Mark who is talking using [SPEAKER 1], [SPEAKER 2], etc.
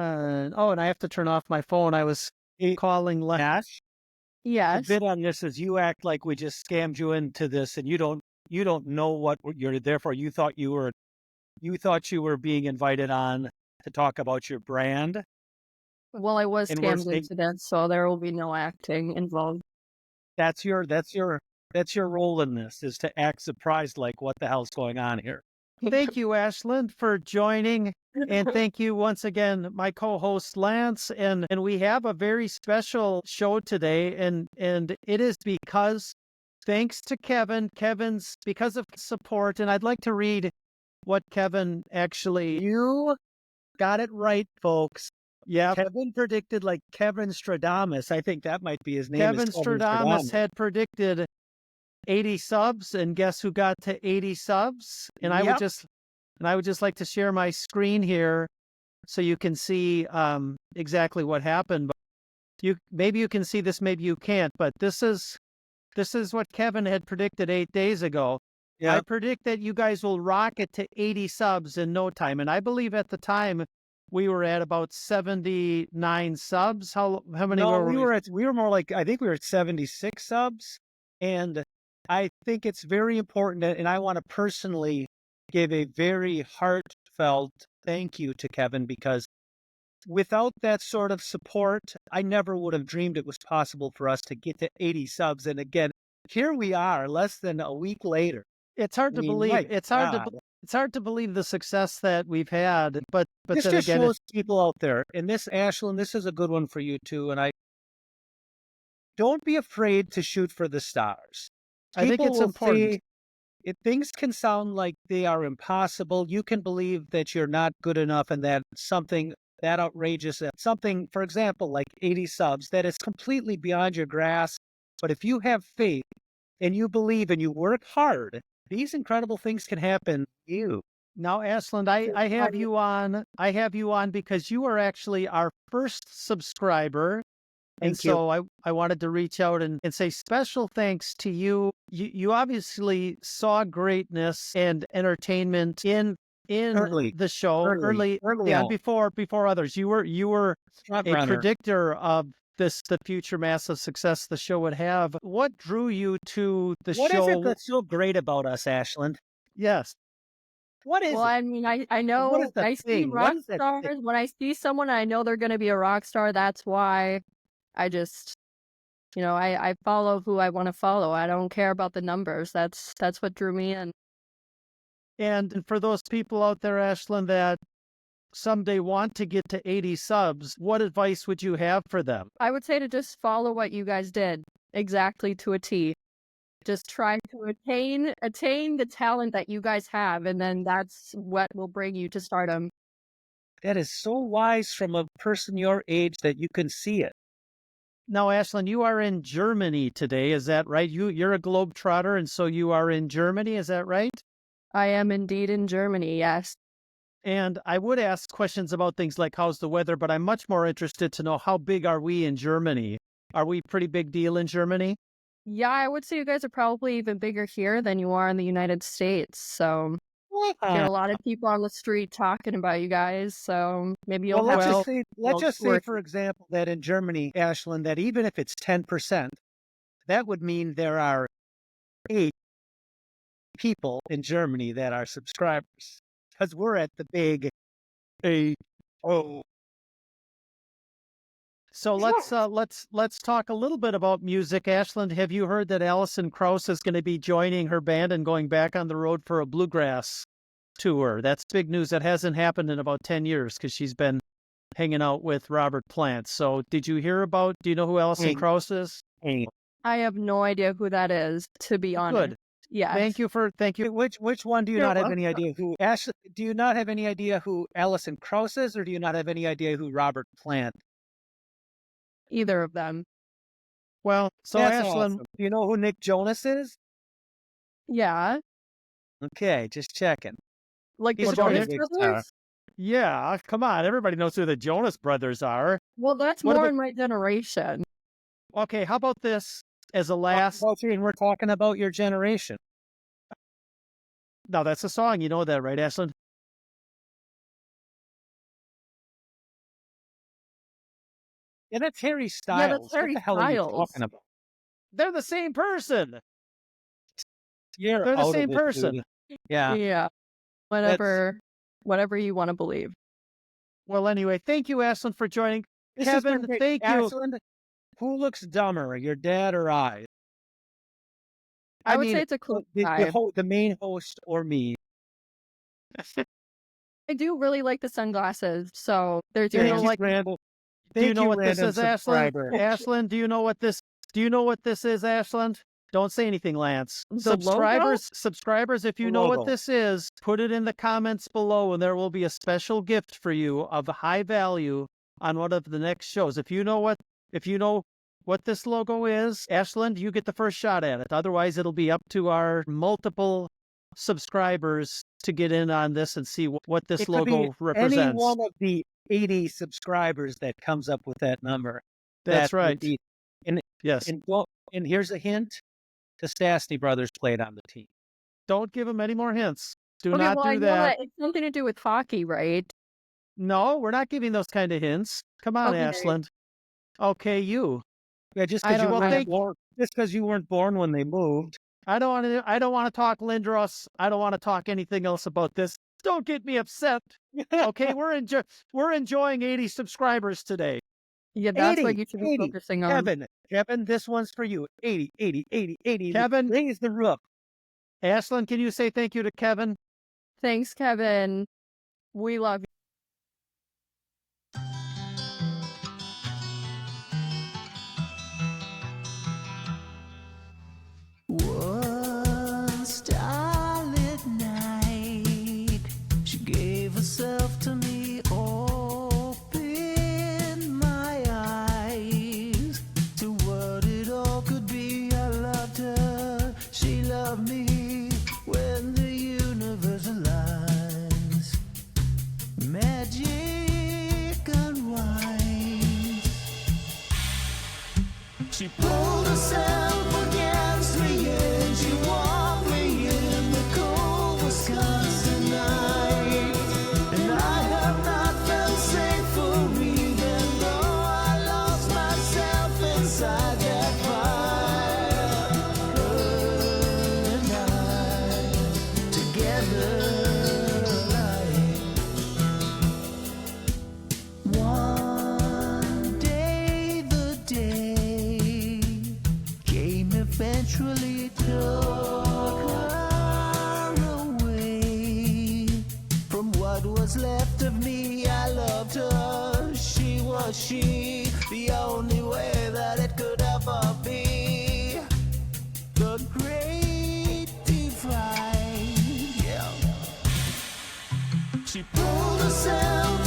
[SPEAKER 1] and I have to turn off my phone. I was
[SPEAKER 2] Hey,
[SPEAKER 1] calling
[SPEAKER 2] Nash, the
[SPEAKER 3] Yes.
[SPEAKER 2] bit on this is you act like we just scammed you into this, and you don't know what you're there for. You thought you were being invited on to talk about your brand,
[SPEAKER 3] Well, I was
[SPEAKER 2] and we're
[SPEAKER 3] scammed
[SPEAKER 2] saying
[SPEAKER 3] into this, so there will be no acting involved.
[SPEAKER 2] that's your role in this is to act surprised, like what the hell's going on here.
[SPEAKER 1] Thank you, Ashland, for joining. And thank you once again, my co-host Lance. And we have a very special show today. And it is because thanks to Kevin, because of support. And I'd like to read what Kevin actually,
[SPEAKER 2] You got it right, folks.
[SPEAKER 1] yeah,
[SPEAKER 2] Kevin predicted like Kevin Stradamus. I think that might be his name. Is
[SPEAKER 1] Kevin
[SPEAKER 2] Kevin
[SPEAKER 1] Stradamus
[SPEAKER 2] Stradamus.
[SPEAKER 1] had predicted 80 subs. And guess who got to 80 subs? And I would
[SPEAKER 2] Yep.
[SPEAKER 1] just like to share my screen here so you can see exactly what happened. But maybe you can see this, maybe you can't. But this is what Kevin had predicted 8 days ago. I
[SPEAKER 2] Yep.
[SPEAKER 1] predict that you guys will rocket to 80 subs in no time, and I believe at the time we were at about 79 subs. How many
[SPEAKER 2] No,
[SPEAKER 1] were we?
[SPEAKER 2] we were more like, I think we were at 76 subs. And I think it's very important and I want to personally give a very heartfelt thank you to Kevin, because without that sort of support, I never would have dreamed it was possible for us to get to 80 subs. And again, here we are less than a week later.
[SPEAKER 1] It's hard
[SPEAKER 2] I
[SPEAKER 1] to
[SPEAKER 2] mean,
[SPEAKER 1] believe.
[SPEAKER 2] my God.
[SPEAKER 1] It's hard to believe the success that we've had. But
[SPEAKER 2] This
[SPEAKER 1] then
[SPEAKER 2] just
[SPEAKER 1] again,
[SPEAKER 2] shows people out there. And this, Ashlyn, this is a good one for you too. And I don't be afraid to shoot for the stars.
[SPEAKER 1] I think
[SPEAKER 2] People
[SPEAKER 1] it's
[SPEAKER 2] will
[SPEAKER 1] important.
[SPEAKER 2] say if things can sound like they are impossible, you can believe that you're not good enough and that something that outrageous, that something, for example, like 80 subs, that is completely beyond your grasp. But if you have faith and you believe and you work hard, these incredible things can happen to you.
[SPEAKER 1] Now, Asland, I have you on. I have you on because you are actually our first subscriber. And
[SPEAKER 2] Thank you.
[SPEAKER 1] so I wanted to reach out and say special thanks to you. You obviously saw greatness and entertainment in
[SPEAKER 2] Early,
[SPEAKER 1] the show
[SPEAKER 2] early
[SPEAKER 1] on
[SPEAKER 2] on.
[SPEAKER 1] before others. You were
[SPEAKER 2] Front
[SPEAKER 1] a
[SPEAKER 2] runner.
[SPEAKER 1] predictor of the future massive success the show would have. What drew you to the
[SPEAKER 2] What is it
[SPEAKER 1] show?
[SPEAKER 2] that's so great about us, Ashland?
[SPEAKER 1] Yes.
[SPEAKER 2] What is
[SPEAKER 3] Well,
[SPEAKER 2] it?
[SPEAKER 3] I mean, I
[SPEAKER 2] What
[SPEAKER 3] know
[SPEAKER 2] is the
[SPEAKER 3] I see
[SPEAKER 2] thing? What
[SPEAKER 3] rock
[SPEAKER 2] is that thing?
[SPEAKER 3] stars. When I see someone, I know they're gonna be a rock star. That's why I just, I follow who I want to follow. I don't care about the numbers. That's what drew me in.
[SPEAKER 1] And for those people out there, Ashlyn, that someday want to get to 80 subs, what advice would you have for them?
[SPEAKER 3] I would say to just follow what you guys did exactly to a T. Just try to attain the talent that you guys have, and then that's what will bring you to stardom.
[SPEAKER 2] That is so wise from a person your age that you can see it.
[SPEAKER 1] Now, Ashlyn, you are in Germany today, is that right? You're a globetrotter, and so you are in Germany, is that right?
[SPEAKER 3] I am indeed in Germany, yes.
[SPEAKER 1] And I would ask questions about things like how's the weather, but I'm much more interested to know how big are we in Germany? Are we pretty big deal in Germany?
[SPEAKER 3] Yeah, I would say you guys are probably even bigger here than you are in the United States. So get a lot of people on the street talking about you guys. So maybe you'll
[SPEAKER 2] Well,
[SPEAKER 3] have
[SPEAKER 2] let's just say,
[SPEAKER 3] work.
[SPEAKER 2] for example, that in Germany, Ashland, that even if it's 10%, that would mean there are 8 people in Germany that are subscribers, because we're at the big 8. Oh,
[SPEAKER 1] So let's talk a little bit about music. Ashland, have you heard that Alison Krauss is going to be joining her band and going back on the road for a bluegrass tour? That's big news. That hasn't happened in about 10 years because she's been hanging out with Robert Plant. So do you know who Alison Krauss is?
[SPEAKER 3] I have no idea who that is, to be honest.
[SPEAKER 1] Good.
[SPEAKER 3] Yeah.
[SPEAKER 1] Thank you.
[SPEAKER 2] Which one do you
[SPEAKER 3] You're
[SPEAKER 2] not have
[SPEAKER 3] welcome.
[SPEAKER 2] any idea who? Ashley, do you not have any idea who Alison Krauss is, or do you not have any idea who Robert Plant?
[SPEAKER 3] Either of them.
[SPEAKER 1] Well, so
[SPEAKER 2] That's
[SPEAKER 1] Ashlyn,
[SPEAKER 2] awesome. Do you know who Nick Jonas is?
[SPEAKER 3] Yeah.
[SPEAKER 2] Okay, just checking.
[SPEAKER 3] Like
[SPEAKER 2] He's
[SPEAKER 3] the
[SPEAKER 2] a pretty
[SPEAKER 3] Jonas
[SPEAKER 2] big star.
[SPEAKER 3] Brothers?
[SPEAKER 1] yeah, come on. Everybody knows who the Jonas Brothers are.
[SPEAKER 3] Well, that's
[SPEAKER 1] What
[SPEAKER 3] more
[SPEAKER 1] about-
[SPEAKER 3] in my generation.
[SPEAKER 1] Okay, how about this as a last?
[SPEAKER 2] Well, we're talking about your generation.
[SPEAKER 1] No, that's a song. You know that, right, Ashlyn?
[SPEAKER 2] Yeah, that's Harry Styles.
[SPEAKER 3] Harry
[SPEAKER 2] What the hell are you
[SPEAKER 3] Styles.
[SPEAKER 2] talking about?
[SPEAKER 1] They're the same person.
[SPEAKER 2] You're
[SPEAKER 1] They're the
[SPEAKER 2] out of
[SPEAKER 1] same
[SPEAKER 2] it,
[SPEAKER 1] person.
[SPEAKER 2] dude. Yeah,
[SPEAKER 3] Yeah. Whatever you want to believe.
[SPEAKER 1] Well, anyway, thank you, Ashlyn, for joining.
[SPEAKER 2] this has been
[SPEAKER 1] Kevin,
[SPEAKER 2] great.
[SPEAKER 1] thank you.
[SPEAKER 2] Ashland, who looks dumber, your dad or I?
[SPEAKER 3] I would
[SPEAKER 1] mean,
[SPEAKER 3] say it's a close
[SPEAKER 2] The,
[SPEAKER 3] tie.
[SPEAKER 2] the main host or me?
[SPEAKER 3] I do really like the sunglasses, so there's
[SPEAKER 1] Do you
[SPEAKER 3] your
[SPEAKER 1] know,
[SPEAKER 3] answer.
[SPEAKER 1] like,
[SPEAKER 2] Randall.
[SPEAKER 1] do you
[SPEAKER 2] Thank
[SPEAKER 1] know what this
[SPEAKER 2] random
[SPEAKER 1] is, Ashlyn?
[SPEAKER 2] subscriber.
[SPEAKER 1] Ashlyn, do you know what this? Do you know what this is, Ashlyn? Don't say anything, Lance.
[SPEAKER 3] The logo?
[SPEAKER 1] Subscribers, if you
[SPEAKER 2] The
[SPEAKER 1] know what
[SPEAKER 2] logo.
[SPEAKER 1] this is, put it in the comments below, and there will be a special gift for you of a high value on one of the next shows. If you know what this logo is, Ashlyn, you get the first shot at it. Otherwise, it'll be up to our multiple subscribers to get in on this and see what this
[SPEAKER 2] It could be
[SPEAKER 1] logo represents.
[SPEAKER 2] Any one of the 80 subscribers that comes up with that number.
[SPEAKER 1] That's
[SPEAKER 2] that would
[SPEAKER 1] right.
[SPEAKER 2] be-
[SPEAKER 1] Yes.
[SPEAKER 2] And here's a hint: the Stastny brothers played on the team.
[SPEAKER 1] Don't give them any more hints. Do
[SPEAKER 3] Okay,
[SPEAKER 1] not
[SPEAKER 3] well, I
[SPEAKER 1] do
[SPEAKER 3] know
[SPEAKER 1] that.
[SPEAKER 3] it's something to do with hockey, right?
[SPEAKER 1] No, we're not giving those kind of hints. Come on,
[SPEAKER 3] Okay.
[SPEAKER 1] Ashlyn. Okay, you.
[SPEAKER 2] Yeah, just
[SPEAKER 1] I
[SPEAKER 2] because you
[SPEAKER 1] don't
[SPEAKER 2] weren't
[SPEAKER 1] think-
[SPEAKER 2] born, just because you weren't born when they moved.
[SPEAKER 1] I don't want to talk Lindros. I don't want to talk anything else about this. Don't get me upset. Okay, we're enjoying 80 subscribers today.
[SPEAKER 3] Yeah, that's what
[SPEAKER 2] 80,
[SPEAKER 3] you should be
[SPEAKER 2] 80.
[SPEAKER 3] focusing on.
[SPEAKER 2] Kevin, this one's for you. 80, 80, 80, 80.
[SPEAKER 1] Kevin.
[SPEAKER 2] Raise the roof.
[SPEAKER 1] Ashlyn, can you say thank you to Kevin?
[SPEAKER 3] Thanks, Kevin. We love you.
[SPEAKER 4] One starlit night, she gave herself to me, opened my eyes to what it all could be. I loved her, she loved me. When the universe aligns, magic unwinds. She pulled herself against me and she walked me in the cold Wisconsin night. And I have not felt safe for even though I lost myself inside that fire. Her and I, together like one day the day came eventually took her away from what was left of me. I loved her, she was she, the only way that it could ever be. The great divide, yeah. She pulled herself